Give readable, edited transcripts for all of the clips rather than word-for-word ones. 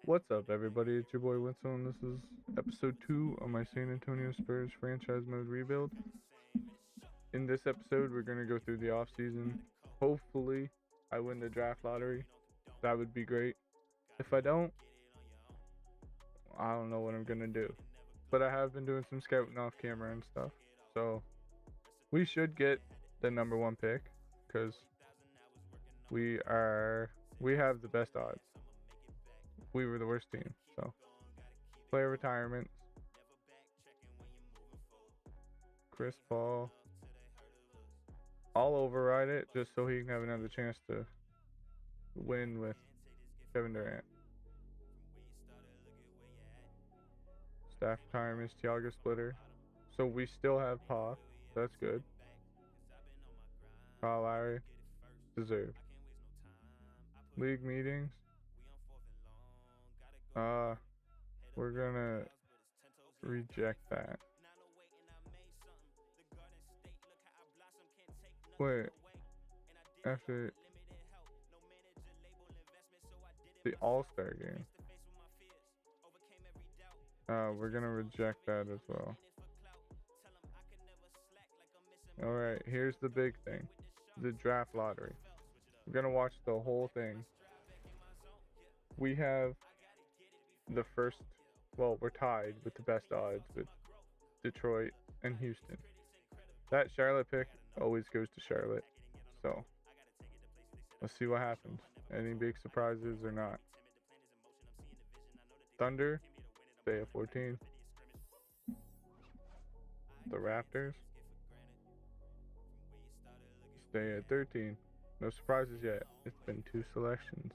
What's up, everybody? It's your boy Winslow, and this is episode 2 of my San Antonio Spurs franchise mode rebuild. In this episode, we're going to go through the offseason. Hopefully, I win the draft lottery. That would be great. If I don't, I don't know what I'm going to do. But I have been doing some scouting off camera and stuff. So, we should get the number 1 pick because we have the best odds. We were the worst team. So, player retirements. Chris Paul. I'll override it just so he can have another chance to win with Kevin Durant. Staff retirements, Thiago Splitter. So we still have Pop. That's good. Kyle Lowry. Deserved. League meetings. We're gonna reject that. Wait. After the All-Star game. We're gonna reject that as well. Alright, here's the big thing. The draft lottery. We're gonna watch the whole thing. We have the first, well, we're tied with the best odds with Detroit and Houston. That Charlotte pick always goes to Charlotte. So, let's see what happens. Any big surprises or not. Thunder, stay at 14. The Raptors, stay at 13. No surprises yet. It's been 2 selections.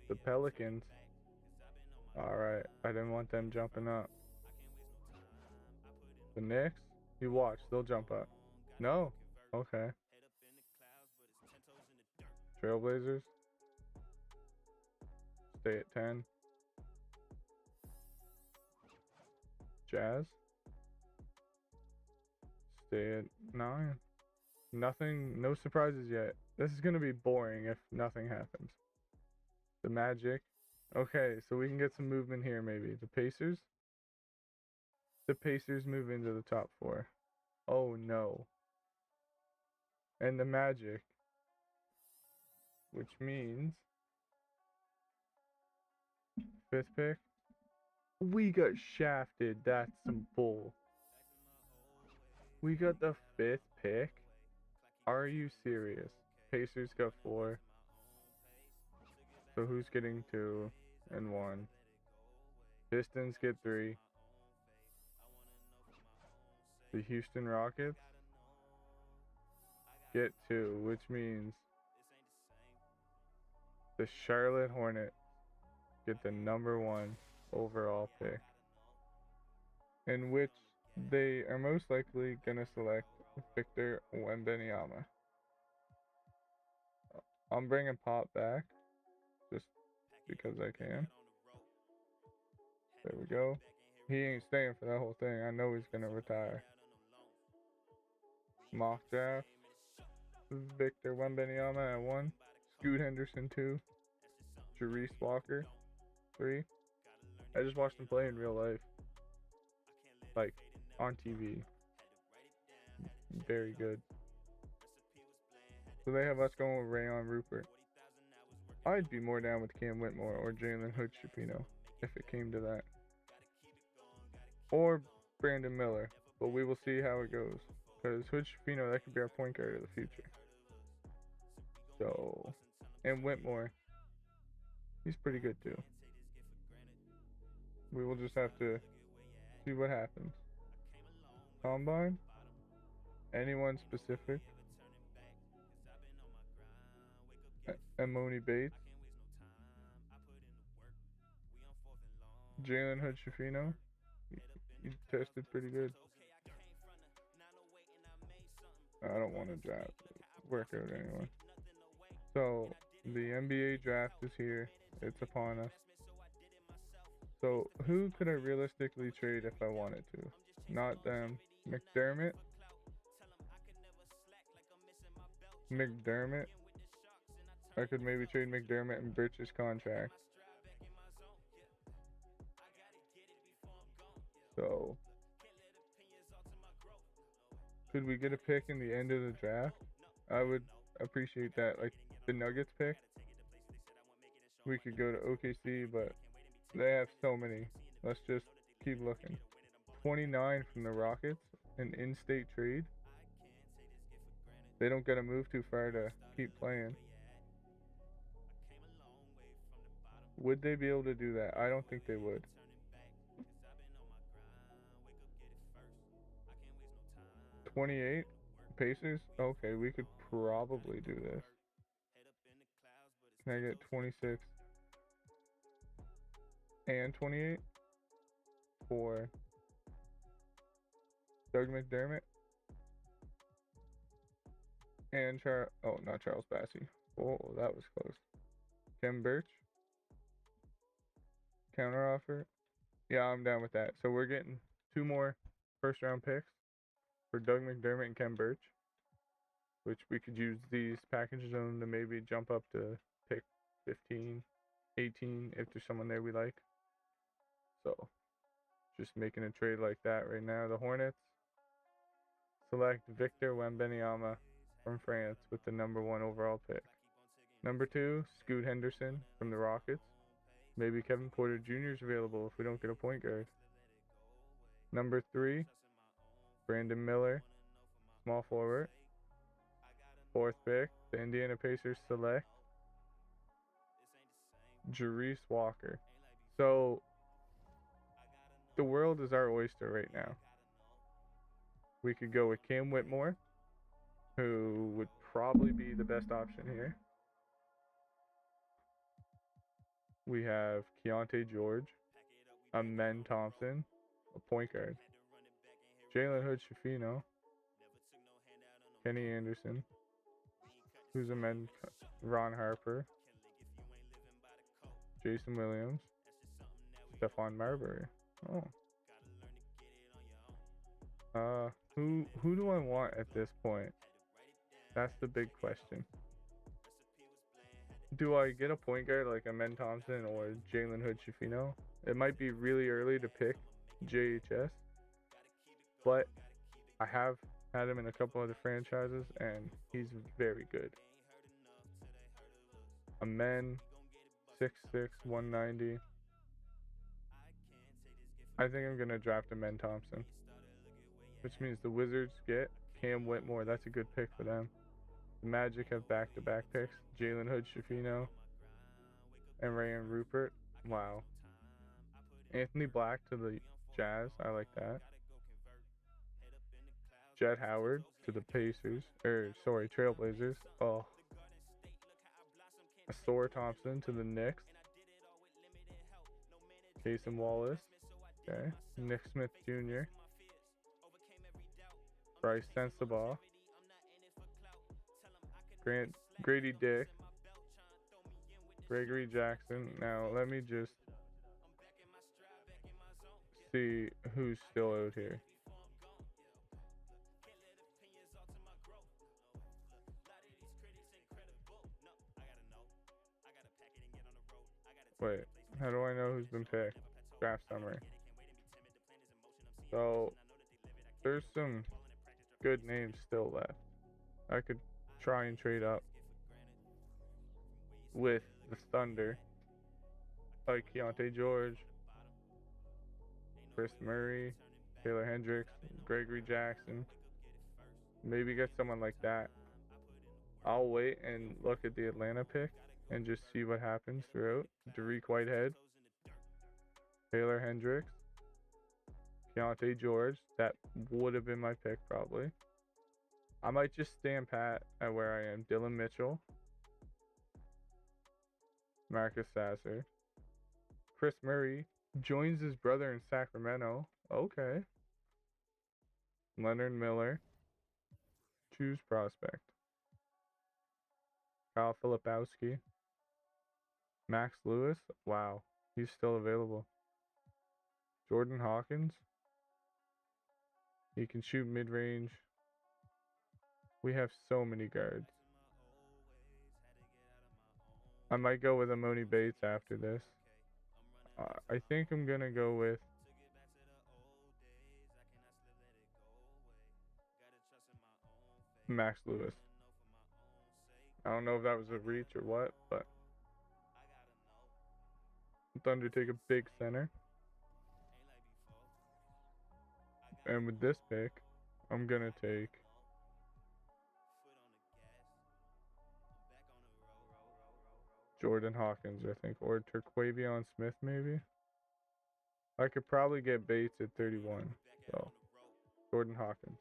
The Pelicans, alright, I didn't want them jumping up. The Knicks, you watch, they'll jump up. No? Okay. Trailblazers, stay at 10. Jazz, stay at 9. Nothing, no surprises yet. This is going to be boring if nothing happens. The Magic. Okay, so we can get some movement here maybe. The Pacers. The Pacers move into the top 4. Oh no. And the Magic. Which means 5th pick. We got shafted. That's some bull. We got the 5th pick? Are you serious? Pacers got 4. So who's getting 2 and 1? Pistons get 3. The Houston Rockets get 2, which means the Charlotte Hornets get the number 1 overall pick, in which they are most likely going to select Victor Wembanyama. I'm bringing Pop back just because I can. There we go. He ain't staying for that whole thing. I know he's going to retire. Mock draft. Victor Wembanyama at 1. Scoot Henderson 2. Jarice Walker 3. I just watched him play in real life. Like, on TV. Very good. So they have us going with Rayon Rupert. I'd be more down with Cam Whitmore or Jalen Hood-Schifino if it came to that. Or Brandon Miller. But we will see how it goes. Because Hood-Schifino, that could be our point guard of the future. So, and Whitmore, he's pretty good too. We will just have to see what happens. Combine? Anyone specific? Emoni Bates? Jalen Hood-Schifino? He tested pretty good. I don't want to draft. Work out anyway. So, the NBA draft is here. It's upon us. So, who could I realistically trade if I wanted to? Not them. McDermott? I could maybe trade McDermott and Birch's contract. So, could we get a pick in the end of the draft? I would appreciate that. Like the Nuggets pick, we could go to OKC, but they have so many. Let's just keep looking. 29 from the Rockets, an in-state trade. They don't gotta move too far to keep playing. Would they be able to do that? I don't think they would. 28 Pacers? Okay, we could probably do this. Can I get 26 and 28 for Doug McDermott and not Charles Bassey. Oh, that was close. Kem Birch. Counter offer. Yeah, I'm down with that. So we're getting 2 more first round picks for Doug McDermott and Kem Birch, which we could use these packages on to maybe jump up to pick 15, 18 if there's someone there we like. So just making a trade like that right now. The Hornets select Victor Wembanyama from France with the #1 overall pick. #2, Scoot Henderson from the Rockets. Maybe Kevin Porter Jr. is available if we don't get a point guard. #3, Brandon Miller, small forward. 4th pick, the Indiana Pacers select Jarice Walker. So the world is our oyster right now. We could go with Cam Whitmore, who would probably be the best option here. We have Keontae George, Amen Thompson, a point guard. Jalen Hood-Schifino, Kenny Anderson, who's a men, Ron Harper, Jason Williams, Stephon Marbury. Who do I want at this point? That's the big question. Do I get a point guard like Amen Thompson or Jalen Hood-Schifino? It might be really early to pick JHS, but I have had him in a couple other franchises, and he's very good. Amen, 6'6", 190. I think I'm going to draft Amen Thompson, which means the Wizards get Cam Whitmore. That's a good pick for them. The Magic have back-to-back picks, Jalen Hood-Schifino and Rayan Rupert. Wow. Anthony Black to the Jazz. I like that. Jett Howard to the Trailblazers. Oh. Asor Thompson to the Knicks. Cason Wallace. Okay. Nick Smith Jr. Bryce Sensabaugh. Grady Dick. Gregory Jackson. Now, let me just see who's still out here. Wait, how do I know who's been picked? Draft summary. So, there's some good names still left. I could try and trade up with the Thunder, like Keontae George, Chris Murray, Taylor Hendricks, Gregory Jackson. Maybe get someone like that. I'll wait and look at the Atlanta pick and just see what happens throughout. Dariq Whitehead, Taylor Hendricks, Keontae George. That would have been my pick probably. I might just stand pat at where I am. Dylan Mitchell, Marcus Sasser, Chris Murray joins his brother in Sacramento. Okay. Leonard Miller. Choose prospect. Kyle Filipowski. Max Lewis. Wow. He's still available. Jordan Hawkins. He can shoot mid-range. We have so many guards. I might go with Amoni Bates after this. I think I'm going to go with Max Lewis. I don't know if that was a reach or what, but Thunder take a big center. And with this pick, I'm going to take Jordan Hawkins, I think, or Terquavion Smith, maybe. I could probably get Bates at 31, so Jordan Hawkins.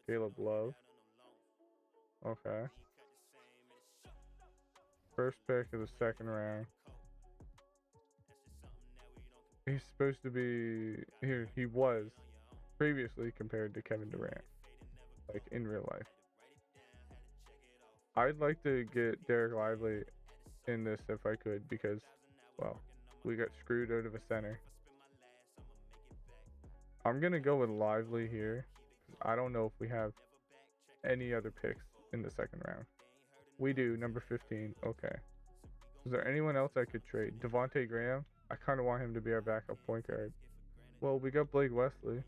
Caleb Love. Okay. First pick of the second round. He's supposed to be here. He was previously compared to Kevin Durant, like in real life. I'd like to get Derek Lively in this if I could, because, well, we got screwed out of a center. I'm gonna go with Lively here. I don't know if we have any other picks in the second round. We do, number 15. Okay. Is there anyone else I could trade? Devontae Graham? I kind of want him to be our backup point guard. Well, we got Blake Wesley.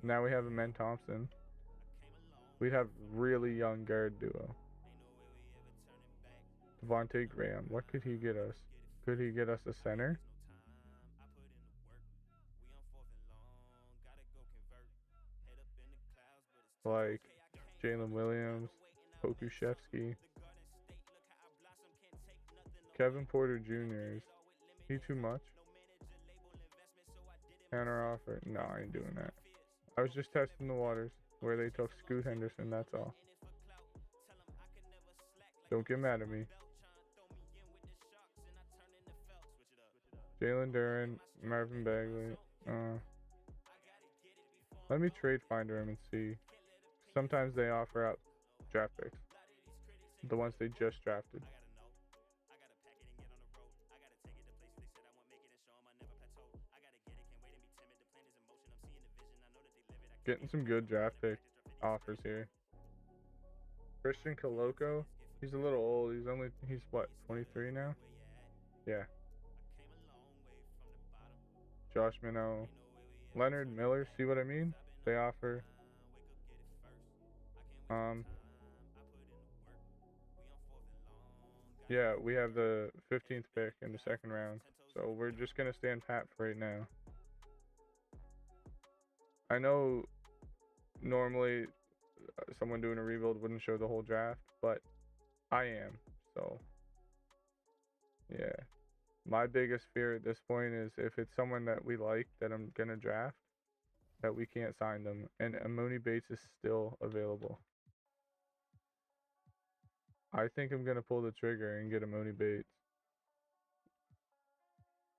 Now we have Amen Thompson. We'd have really young guard duo. Devontae Graham. What could he get us? Could he get us a center? Like Jalen Williams, Pokushevsky, Kevin Porter Jr. Is he too much? Counter offer? No, I ain't doing that. I was just testing the waters where they took Scoot Henderson, that's all. Don't get mad at me. Jalen Duren, Marvin Bagley. Let me trade finder him and see. Sometimes they offer out draft picks. The ones they just drafted. Getting some good draft pick offers here. Christian Koloko. He's a little old. He's what, 23 now? Yeah. Josh Minnow. Leonard Miller, see what I mean? They offer yeah, we have the 15th pick in the second round. So we're just gonna stand pat for right now. I know normally someone doing a rebuild wouldn't show the whole draft, but I am. So yeah. My biggest fear at this point is if it's someone that we like that I'm gonna draft, that we can't sign them, and Amoni Bates is still available. I think I'm gonna pull the trigger and get Amoni Bates.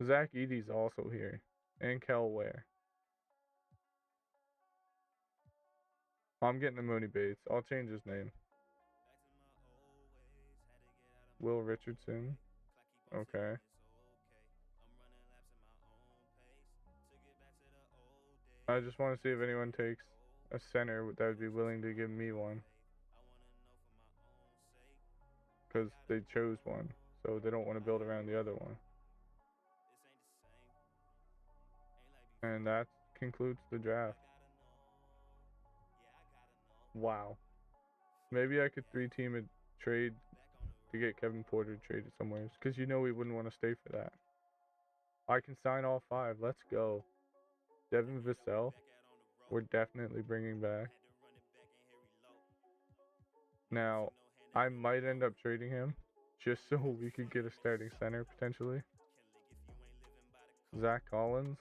Zach Edey's also here, and Kel Ware. I'm getting Amoni Bates. I'll change his name. Will Richardson. Okay. I just want to see if anyone takes a center that would be willing to give me one. Because they chose one, so they don't want to build around the other one. And that concludes the draft. Wow. Maybe I could 3-team a trade to get Kevin Porter traded somewhere, because you know we wouldn't want to stay for that. I can sign all 5. Let's go. Devin Vassell, we're definitely bringing back. Now, I might end up trading him just so we could get a starting center potentially. Zach Collins,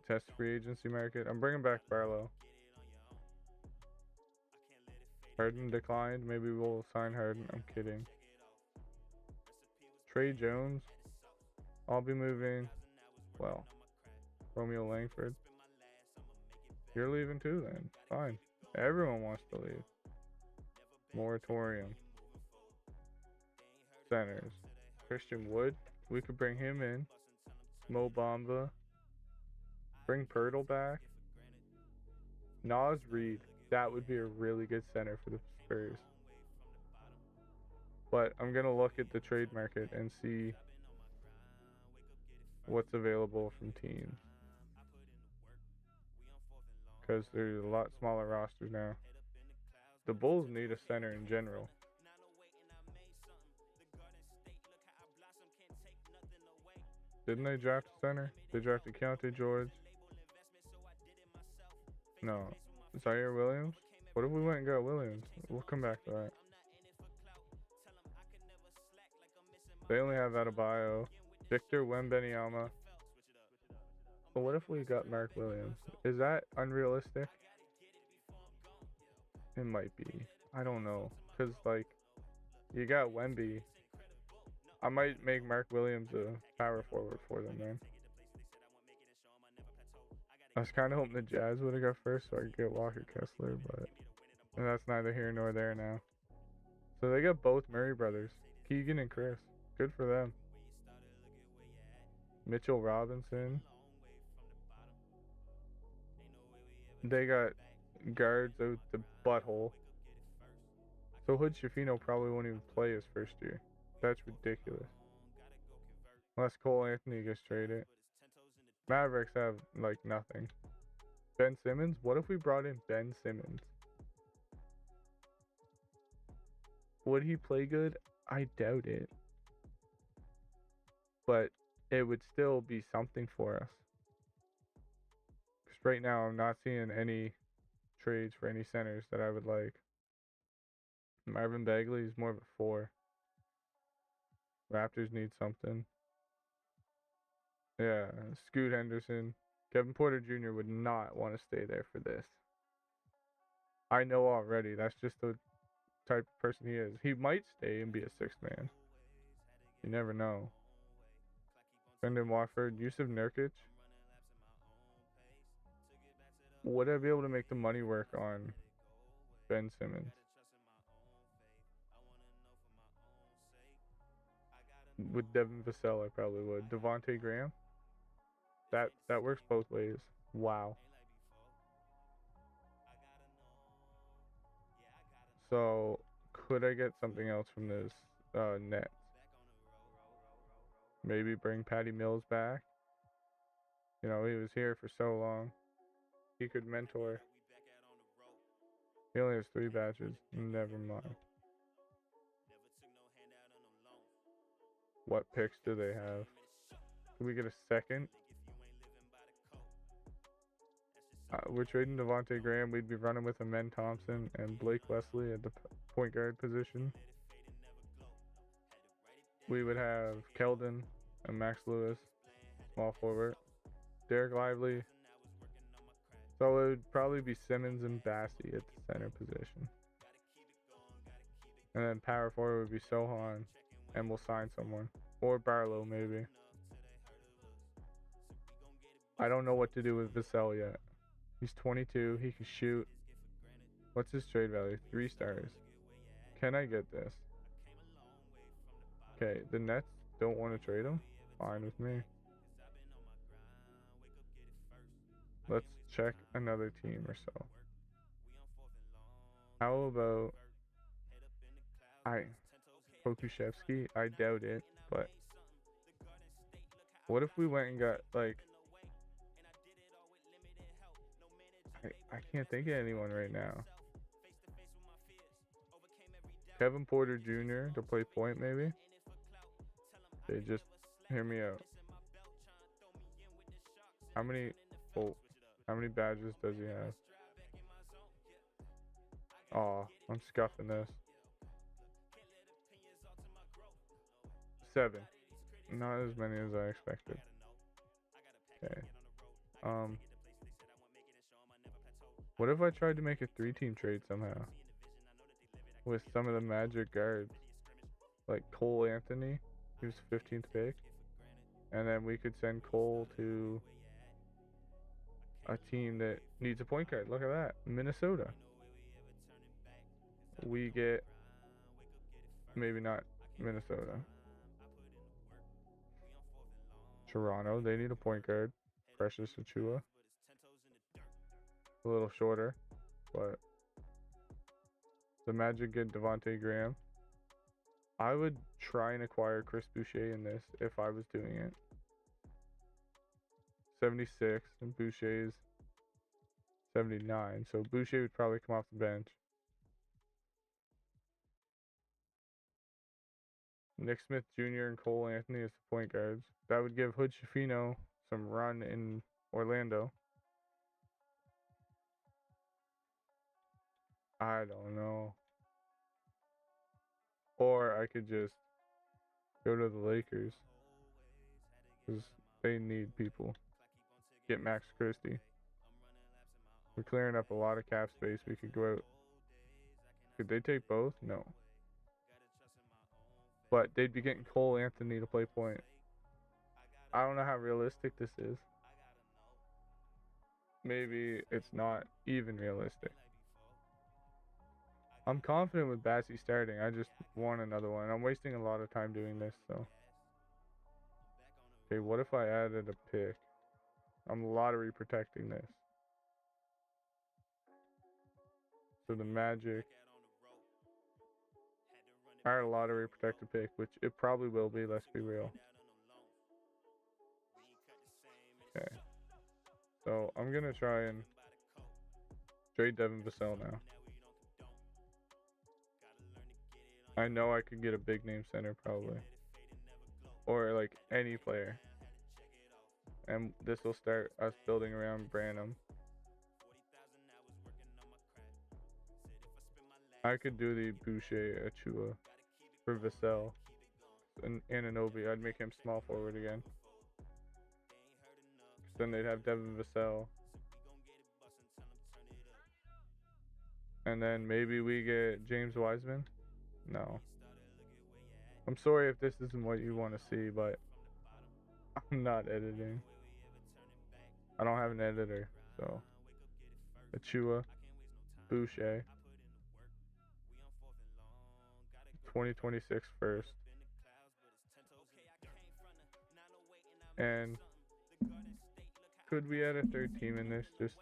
test free agency market. I'm bringing back Barlow. Harden declined. Maybe we'll sign Harden. I'm kidding. Trey Jones. I'll be moving. Well, Romeo Langford. You're leaving too then. Fine. Everyone wants to leave. Moratorium. Centers. Christian Wood. We could bring him in. Mo Bamba. Bring Pirtle back. Nas Reed. That would be a really good center for the Spurs. But I'm going to look at the trade market and see what's available from teams. because there's a lot smaller rosters now. The Bulls need a center in general. Didn't they draft a center? They drafted Keontae George. No. Zaire Williams? What if we went and got Williams? We'll come back to that. They only have Adebayo, Victor Wembanyama. But what if we got Mark Williams? Is that unrealistic? It might be. I don't know. Because, like, you got Wemby. I might make Mark Williams a power forward for them, man. I was kind of hoping the Jazz would have got first so I could get Walker Kessler, but and that's neither here nor there now. So they got both Murray brothers, Keegan and Chris. Good for them. Mitchell Robinson. They got guards out the butthole. So Hood Schifino probably won't even play his first year. That's ridiculous. Unless Cole Anthony gets traded. Mavericks have, like, nothing. Ben Simmons? What if we brought in Ben Simmons? Would he play good? I doubt it. But it would still be something for us. Because right now I'm not seeing any trades for any centers that I would like. Marvin Bagley is more of a 4. Raptors need something. Yeah, Scoot Henderson. Kevin Porter Jr. would not want to stay there for this. I know already. That's just the type of person he is. He might stay and be a 6th man. You never know. Brendan Watford, Yusuf Nurkic. Would I be able to make the money work on Ben Simmons? With Devin Vassell, I probably would. Devontae Graham? That works both ways. Wow. So, could I get something else from this net? Maybe bring Patty Mills back. You know, he was here for so long. He could mentor. He only has 3 badges. Never mind. What picks do they have? Can we get a second? We're trading Devontae Graham. We'd be running with Amen Thompson and Blake Wesley at the point guard position. We would have Keldon and Max Lewis, small forward. Derek Lively. So it would probably be Simmons and Bassey at the center position. And then power forward would be Sohan, and we'll sign someone. Or Barlow, maybe. I don't know what to do with Vassell yet. He's 22. He can shoot. What's his trade value? 3 stars. Can I get this? Okay, the Nets don't want to trade him? Fine with me. Let's check another team or so. How about Pokuševski? I doubt it, but what if we went and got, like, I can't think of anyone right now. Kevin Porter Jr. to play point, maybe? Okay, just hear me out. How many badges does he have? Aw, I'm scuffing this. 7. Not as many as I expected. Okay. What if I tried to make a 3-team trade somehow? With some of the Magic guards. Like Cole Anthony, he was 15th pick. And then we could send Cole to a team that needs a point guard. Look at that. Minnesota. We get, maybe not Minnesota. Toronto, they need a point guard. Precious Achiuwa. A little shorter, but the Magic get Devontae Graham. I would try and acquire Chris Boucher in this if I was doing it. 76, and Boucher's 79. So Boucher would probably come off the bench. Nick Smith Jr. and Cole Anthony as the point guards. That would give Hood Schifino some run in Orlando. I don't know. Or I could just go to the Lakers. Because they need people. Get Max Christie. We're clearing up a lot of cap space. We could go out. Could they take both? No. But they'd be getting Cole Anthony to play point. I don't know how realistic this is. Maybe it's not even realistic. I'm confident with Bassey starting. I just want another one. I'm wasting a lot of time doing this, so. Okay, what if I added a pick? I'm lottery protecting this. So the Magic are a lottery protected pick, which it probably will be, let's be real. Okay. So I'm going to try and trade Devin Vassell now. I know I could get a big name center probably. Or like any player. And this will start us building around Branham. I could do the Boucher Achua for Vassell. And Anunoby, I'd make him small forward again. Then they'd have Devin Vassell. And then maybe we get James Wiseman. No. I'm sorry if this isn't what you want to see, but I'm not editing. I don't have an editor, so. Achua, Boucher. 2026 first. And could we add a third team in this just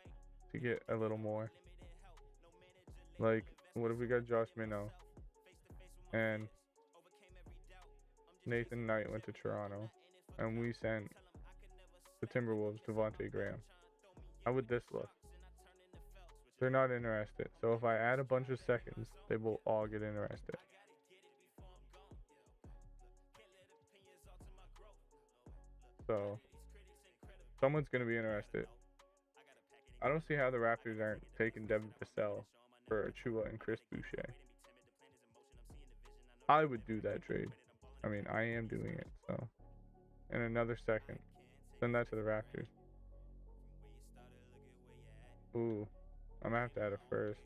to get a little more? Like, what if we got Josh Minnow and Nathan Knight went to Toronto and we sent the Timberwolves Devontae Graham? How would this look? They're not interested. So if I add a bunch of seconds, they will all get interested. So someone's going to be interested. I don't see how the Raptors aren't taking Devin Vassell for Achua and Chris Boucher. I would do that trade. I mean, I am doing it. So in another second, send that to the Raptors. Ooh, I'm going to have to add it first.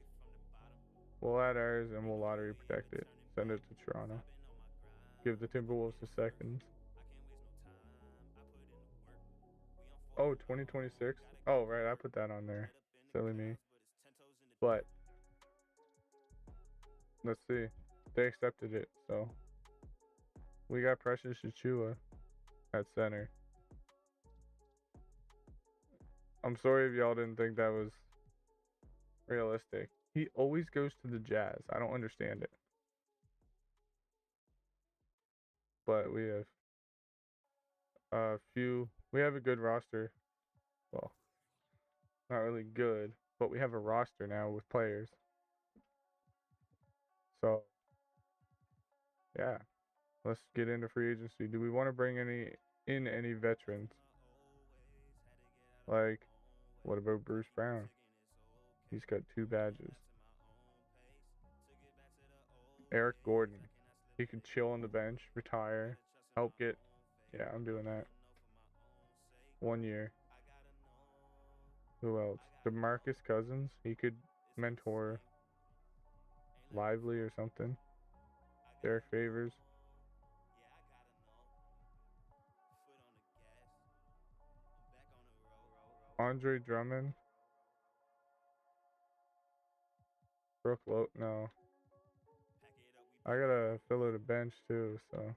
We'll add ours and we'll lottery protect it. Send it to Toronto. Give the Timberwolves a second. Oh, 2026? Oh, right, I put that on there. Silly me. But, let's see. They accepted it, so. We got Precious Achua at center. I'm sorry if y'all didn't think that was realistic. He always goes to the Jazz. I don't understand it. But we have we have a good roster. Well, not really good, but we have a roster now with players. So, yeah, let's get into free agency. Do we want to bring any veterans? Like, what about Bruce Brown? He's got 2 badges. Eric Gordon. He could chill on the bench, retire, help get. Yeah, I'm doing that. 1 year. Who else? DeMarcus Cousins. He could mentor Lively or something. Derek Favors. Andre Drummond. Brooke Lowe. No. I gotta fill out a bench too, so.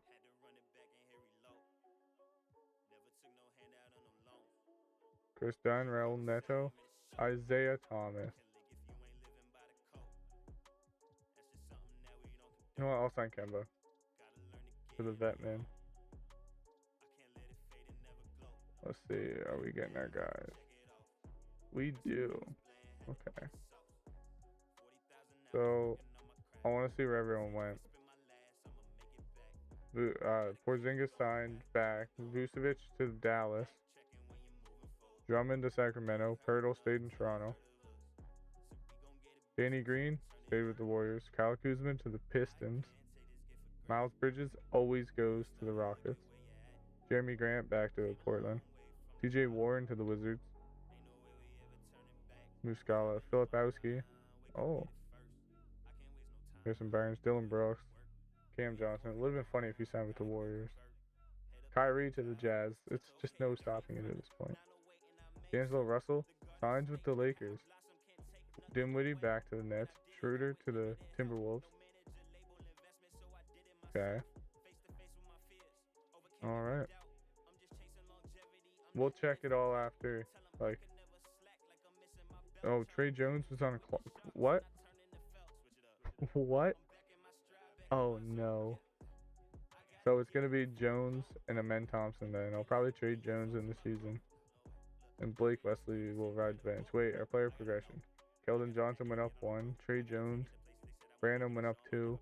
Chris Dunn, Raul Neto, Isaiah Thomas. You know what? I'll sign Kemba for the vet man. Let's see. Are we getting our guys? We do. Okay. So I want to see where everyone went. Porzingis signed back. Vucevic to Dallas. Drummond to Sacramento. Pirtle stayed in Toronto. Danny Green stayed with the Warriors. Kyle Kuzma to the Pistons. Miles Bridges always goes to the Rockets. Jeremy Grant back to Portland. TJ Warren to the Wizards. Muscala. Filipowski. Oh. Harrison Barnes. Dylan Brooks. Cam Johnson. It would have been funny if he signed with the Warriors. Kyrie to the Jazz. It's just no stopping it at this point. D'Angelo Russell signs with the Lakers. Dinwiddie back to the Nets. Schroeder to the Timberwolves. Okay. All right. We'll check it all after. Like, oh, Trey Jones was on a what? What? Oh no. So it's gonna be Jones and Amen Thompson then. I'll probably trade Jones in the season. And Blake Wesley will ride the bench. Wait, our player progression. Keldon Johnson went up 1. Trey Jones. Brandon went up 2.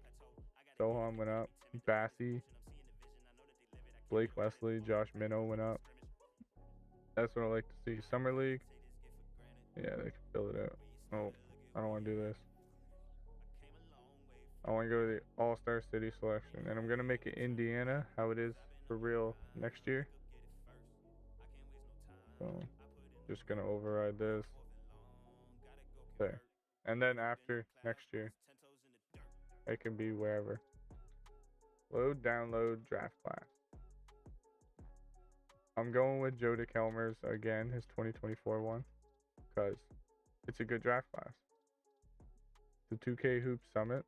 Sohan went up. Bassey. Blake Wesley. Josh Minnow went up. That's what I like to see. Summer League. Yeah, they can fill it out. Oh, I don't want to do this. I want to go to the All-Star City selection. And I'm going to make it Indiana, how it is for real next year. So, just going to override this. There. And then after next year, it can be wherever. Load, download, draft class. I'm going with Joe DeKelmer's again, his 2024 one, because it's a good draft class. The 2K Hoop Summit.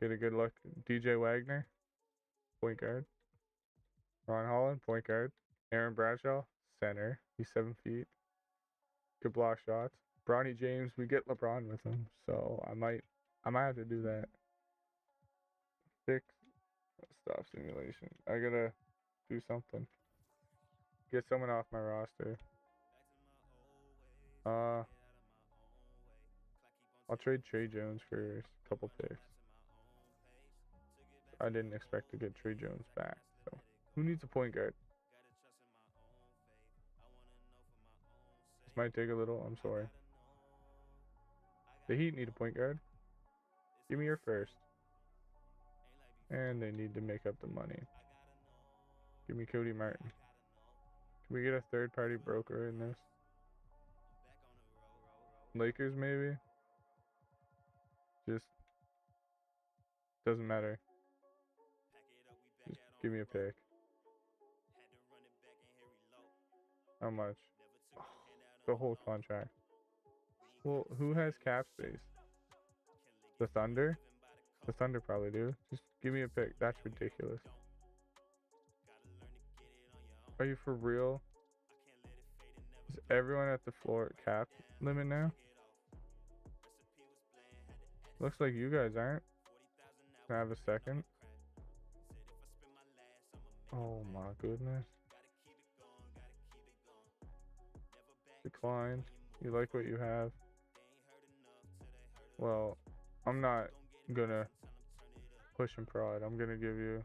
Get a good look. DJ Wagner, point guard. Ron Holland, point guard. Aaron Bradshaw, center. He's 7 feet. Good block shots. Bronny James, we get LeBron with him, so I might have to do that. 6 stop simulation. I gotta do something. Get someone off my roster. I'll trade Trey Jones for a couple picks. I didn't expect to get Trey Jones back. So who needs a point guard? This might take a little. I'm sorry. The Heat need a point guard. Give me your first. And they need to make up the money. Give me Cody Martin. Can we get a third-party broker in this? Lakers, maybe? Just doesn't matter. Just give me a pick. How much? Oh, the whole contract. Well, who has cap space? The Thunder? The Thunder probably do. Just give me a pick. That's ridiculous. Are you for real? Is everyone at the floor cap limit now? Looks like you guys aren't. Can I have a second? Oh my goodness. Declined. You like what you have? Well, I'm not gonna push and prod. I'm gonna give you.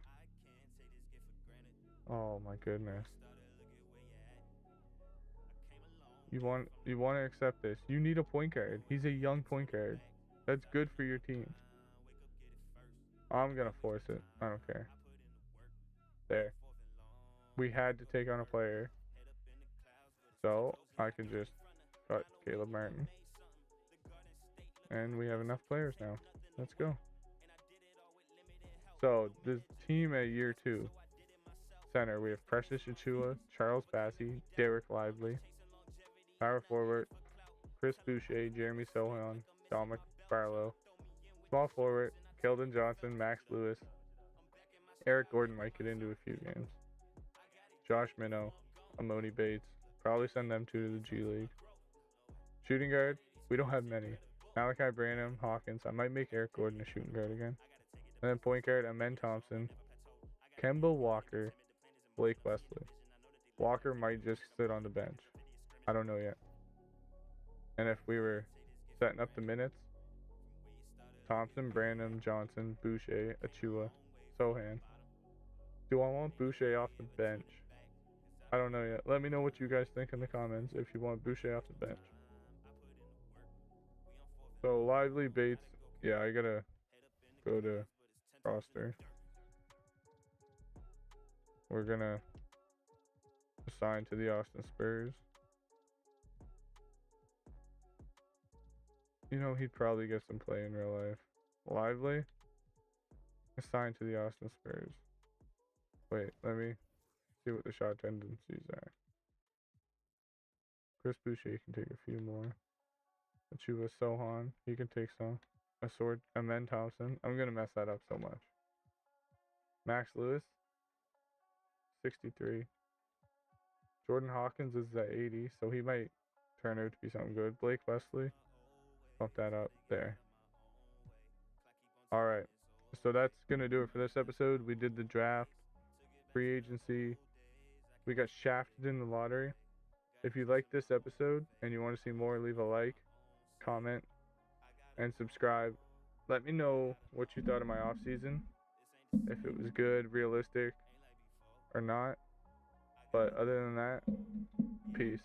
Oh my goodness. You want to accept this. You need a point guard. He's a young point guard. That's good for your team. I'm going to force it. I don't care. There. We had to take on a player. So I can just cut Caleb Martin. And we have enough players now. Let's go. So this team at year 2. Center, we have Precious Achiuwa, Charles Bassey, Derek Lively. Power forward, Chris Boucher, Jeremy Sohan, Dominic Barlow. Small forward, Keldon Johnson, Max Lewis. Eric Gordon might get into a few games. Josh Minnow, Amoni Bates. Probably send them two to the G League. Shooting guard, we don't have many. Malachi Branham, Hawkins. I might make Eric Gordon a shooting guard again. And then point guard, Amen Thompson, Kemba Walker, Blake Wesley. Walker might just sit on the bench. I don't know yet. And if we were setting up the minutes. Thompson, Branham, Johnson, Boucher, Achua, Sohan. Do I want Boucher off the bench? I don't know yet. Let me know what you guys think in the comments if you want Boucher off the bench. So Lively, Bates. Yeah, I gotta go to roster. We're gonna assign to the Austin Spurs. You know, he'd probably get some play in real life. Lively, assigned to the Austin Spurs. Wait, let me see what the shot tendencies are. Chris Boucher can take a few more. Achua Sohan, he can take some. Amen Thompson. I'm gonna mess that up so much. Max Lewis, 63. Jordan Hawkins is at 80, so he might turn out to be something good. Blake Wesley, bump that up there. All right, so that's gonna do it for this episode. We did the draft, free agency. We got shafted in the lottery. If you like this episode and you want to see more, leave a like, comment, and subscribe. Let me know what you thought of my off season, if it was good, realistic, or not. But other than that, peace.